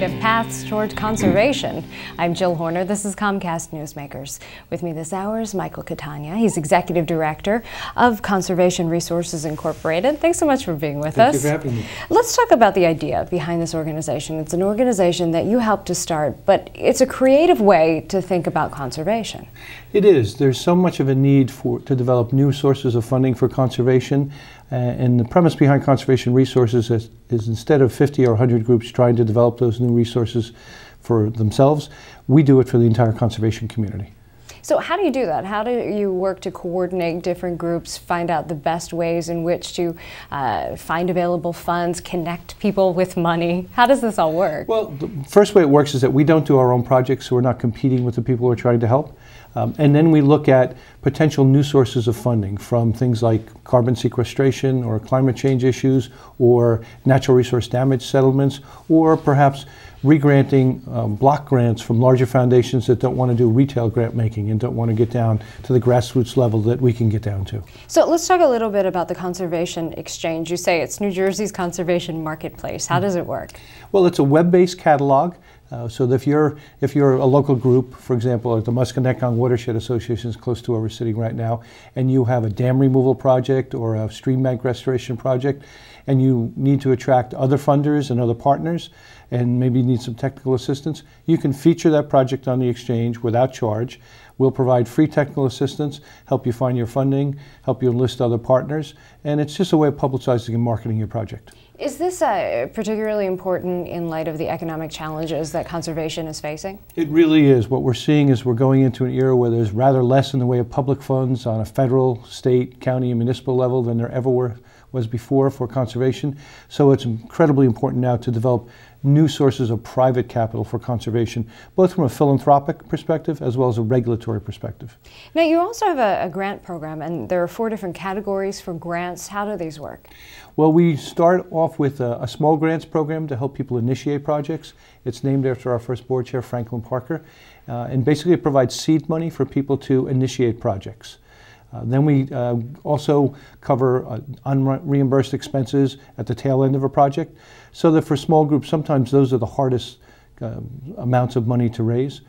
innovative paths toward conservation. I'm Jill Horner. This is Comcast Newsmakers. With me this hour is Michael Catania. He's Executive Director of Conservation Resources Incorporated. Thanks so much for being with us. Thank you for having me. Let's talk about the idea behind this organization. It's an organization that you helped to start, but it's a creative way to think about conservation. It is. There's so much of a need to develop new sources of funding for conservation. And the premise behind conservation resources is instead of 50 or 100 groups trying to develop those new resources for themselves, we do it for the entire conservation community. So how do you do that? How do you work to coordinate different groups, find out the best ways in which to find available funds, connect people with money? How does this all work? Well, the first way it works is that we don't do our own projects, so we're not competing with the people we're trying to help. And then we look at potential new sources of funding from things like carbon sequestration or climate change issues or natural resource damage settlements, or perhaps regranting block grants from larger foundations that don't want to do retail grant making and don't want to get down to the grassroots level that we can get down to. So let's talk a little bit about the Conservation Exchange. You say it's New Jersey's conservation marketplace. How does it work? Well, it's a web-based catalog. So that if you're a local group, for example, the Musconetcong Watershed Association is close to where we're sitting right now, and you have a dam removal project or a stream bank restoration project, and you need to attract other funders and other partners, and maybe need some technical assistance, you can feature that project on the exchange without charge. We'll provide free technical assistance, help you find your funding, help you enlist other partners, and it's just a way of publicizing and marketing your project. Is this particularly important in light of the economic challenges that conservation is facing? It really is. What we're seeing is we're going into an era where there's rather less in the way of public funds on a federal, state, county, and municipal level than there ever was before for conservation. So it's incredibly important now to develop new sources of private capital for conservation, both from a philanthropic perspective as well as a regulatory perspective. Now, you also have a grant program, and there are 4 different categories for grants. How do these work? Well, we start off with a small grants program to help people initiate projects. It's named after our first board chair, Franklin Parker, and basically it provides seed money for people to initiate projects. Then we also cover unreimbursed expenses at the tail end of a project, so that for small groups, sometimes those are the hardest amounts of money to raise.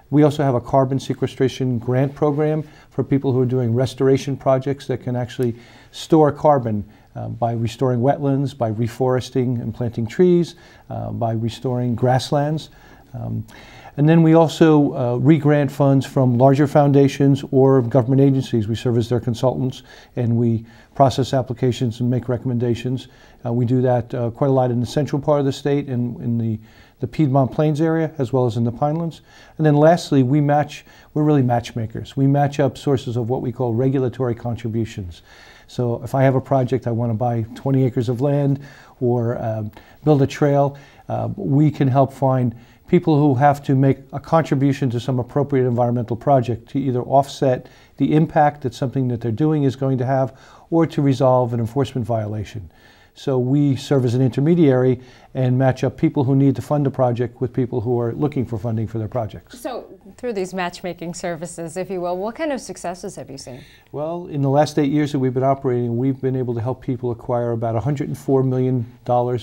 We also have a carbon sequestration grant program for people who are doing restoration projects that can actually store carbon by restoring wetlands, by reforesting and planting trees, by restoring grasslands. And then we also re-grant funds from larger foundations or government agencies. We serve as their consultants, and we process applications and make recommendations. We do that quite a lot in the central part of the state and in the Piedmont Plains area, as well as in the Pinelands. And then lastly, we're really matchmakers. We match up sources of what we call regulatory contributions. So if I have a project, I want to buy 20 acres of land or build a trail, we can help find people who have to make a contribution to some appropriate environmental project to either offset the impact that something that they're doing is going to have or to resolve an enforcement violation. So we serve as an intermediary and match up people who need to fund a project with people who are looking for funding for their projects. So through these matchmaking services, if you will, what kind of successes have you seen? Well, in the last 8 years that we've been operating, we've been able to help people acquire about $104 million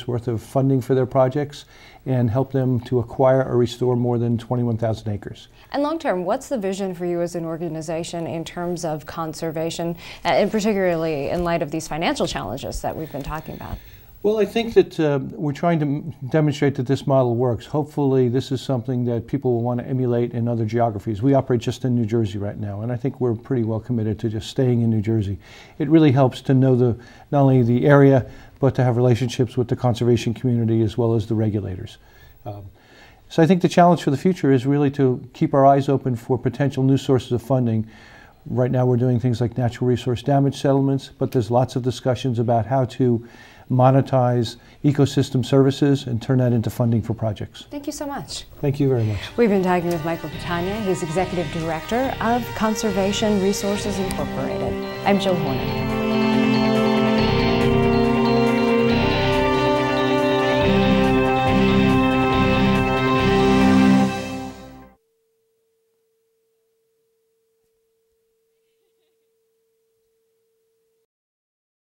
worth of funding for their projects and help them to acquire or restore more than 21,000 acres. And long term, what's the vision for you as an organization in terms of conservation, and particularly in light of these financial challenges that we've been talking about? Well, I think that we're trying to demonstrate that this model works. Hopefully this is something that people will want to emulate in other geographies. We operate just in New Jersey right now, and I think we're pretty well committed to just staying in New Jersey. It really helps to know not only the area, but to have relationships with the conservation community as well as the regulators. So I think the challenge for the future is really to keep our eyes open for potential new sources of funding. Right now we're doing things like natural resource damage settlements, but there's lots of discussions about how to monetize ecosystem services and turn that into funding for projects. Thank you so much. Thank you very much. We've been talking with Michael Catania. He's Executive Director of Conservation Resources Incorporated. I'm Jill Horner.